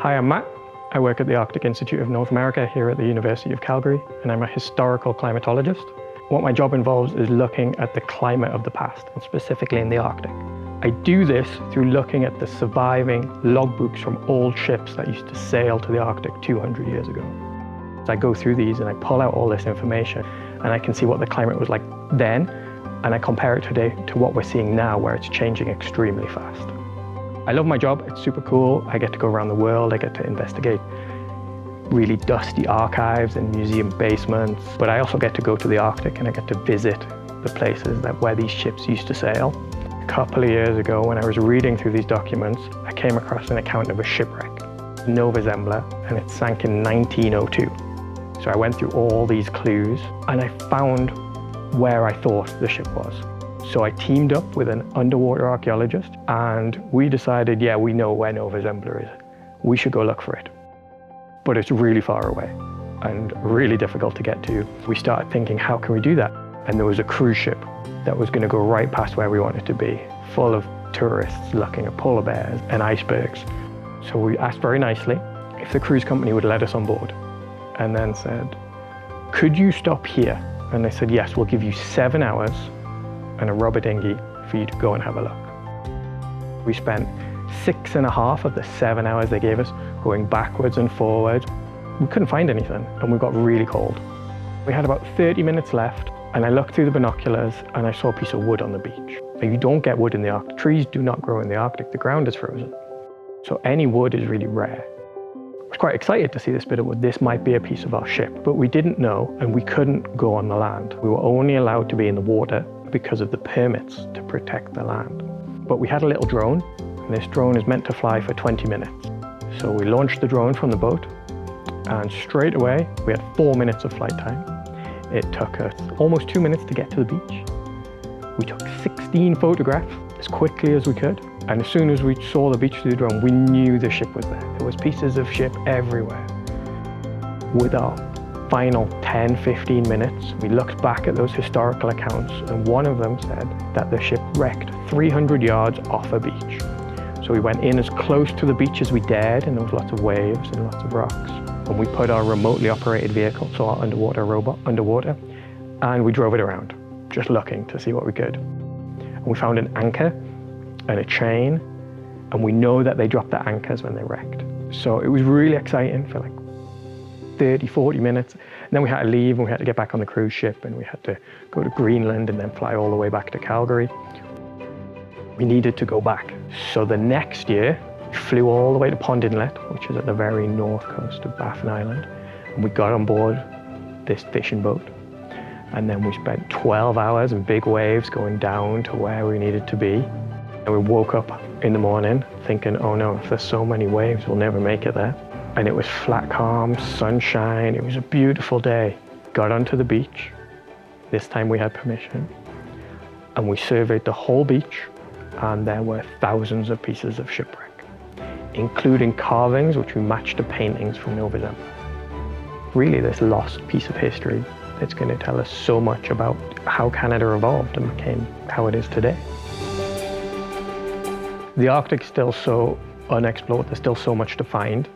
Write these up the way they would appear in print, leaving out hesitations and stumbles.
Hi, I'm Matt. I work at the Arctic Institute of North America here at the University of Calgary, and I'm a historical climatologist. What my job involves is looking at the climate of the past, and specifically in the Arctic. I do this through looking at the surviving logbooks from old ships that used to sail to the Arctic 200 years ago. So I go through these and I pull out all this information, and I can see what the climate was like then, and I compare it today to what we're seeing now, where it's changing extremely fast. I love my job, it's super cool. I get to go around the world, I get to investigate really dusty archives and museum basements, but I also get to go to the Arctic and I get to visit the places where these ships used to sail. A couple of years ago, when I was reading through these documents, I came across an account of a shipwreck, Nova Zembla, and it sank in 1902. So I went through all these clues and I found where I thought the ship was. So I teamed up with an underwater archaeologist and we decided, yeah, we know where Nova Zembla is. We should go look for it. But it's really far away and really difficult to get to. We started thinking, how can we do that? And there was a cruise ship that was going to go right past where we wanted to be, full of tourists looking at polar bears and icebergs. So we asked very nicely if the cruise company would let us on board, and then said, could you stop here? And they said, yes, we'll give you 7 hours and a rubber dinghy for you to go and have a look. We spent 6.5 of the 7 hours they gave us going backwards and forwards. We couldn't find anything and we got really cold. We had about 30 minutes left and I looked through the binoculars and I saw a piece of wood on the beach. You don't get wood in the Arctic. Trees do not grow in the Arctic. The ground is frozen. So any wood is really rare. I was quite excited to see this bit of wood. This might be a piece of our ship, but we didn't know and we couldn't go on the land. We were only allowed to be in the water because of the permits to protect the land. But we had a little drone, and this drone is meant to fly for 20 minutes. So we launched the drone from the boat, and straight away, we had 4 minutes of flight time. It took us almost 2 minutes to get to the beach. We took 16 photographs as quickly as we could, and as soon as we saw the beach through the drone, we knew the ship was there. There was pieces of ship everywhere. With our final 10-15 minutes, we looked back at those historical accounts and one of them said that the ship wrecked 300 yards off a beach. So we went in as close to the beach as we dared, and there was lots of waves and lots of rocks. And we put our remotely operated vehicle, so our underwater robot, underwater, and we drove it around, just looking to see what we could. And we found an anchor and a chain, and we know that they dropped the anchors when they wrecked. So it was really exciting for like 30-40 minutes, and then we had to leave and we had to get back on the cruise ship and we had to go to Greenland and then fly all the way back to Calgary. We needed to go back. So the next year, we flew all the way to Pond Inlet, which is at the very north coast of Baffin Island, and we got on board this fishing boat. And then we spent 12 hours in big waves going down to where we needed to be. And we woke up in the morning thinking, oh no, if there's so many waves, we'll never make it there. And it was flat calm, sunshine, it was a beautiful day. Got onto the beach, this time we had permission, and we surveyed the whole beach, and there were thousands of pieces of shipwreck, including carvings which we matched to paintings from Nova Zembla. Really this lost piece of history that's going to tell us so much about how Canada evolved and became how it is today. The Arctic is still so unexplored, there's still so much to find.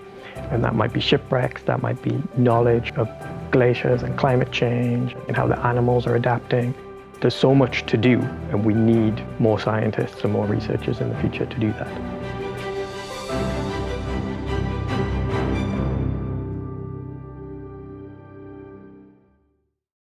And that might be shipwrecks, that might be knowledge of glaciers and climate change and how the animals are adapting. There's so much to do, and we need more scientists and more researchers in the future to do that.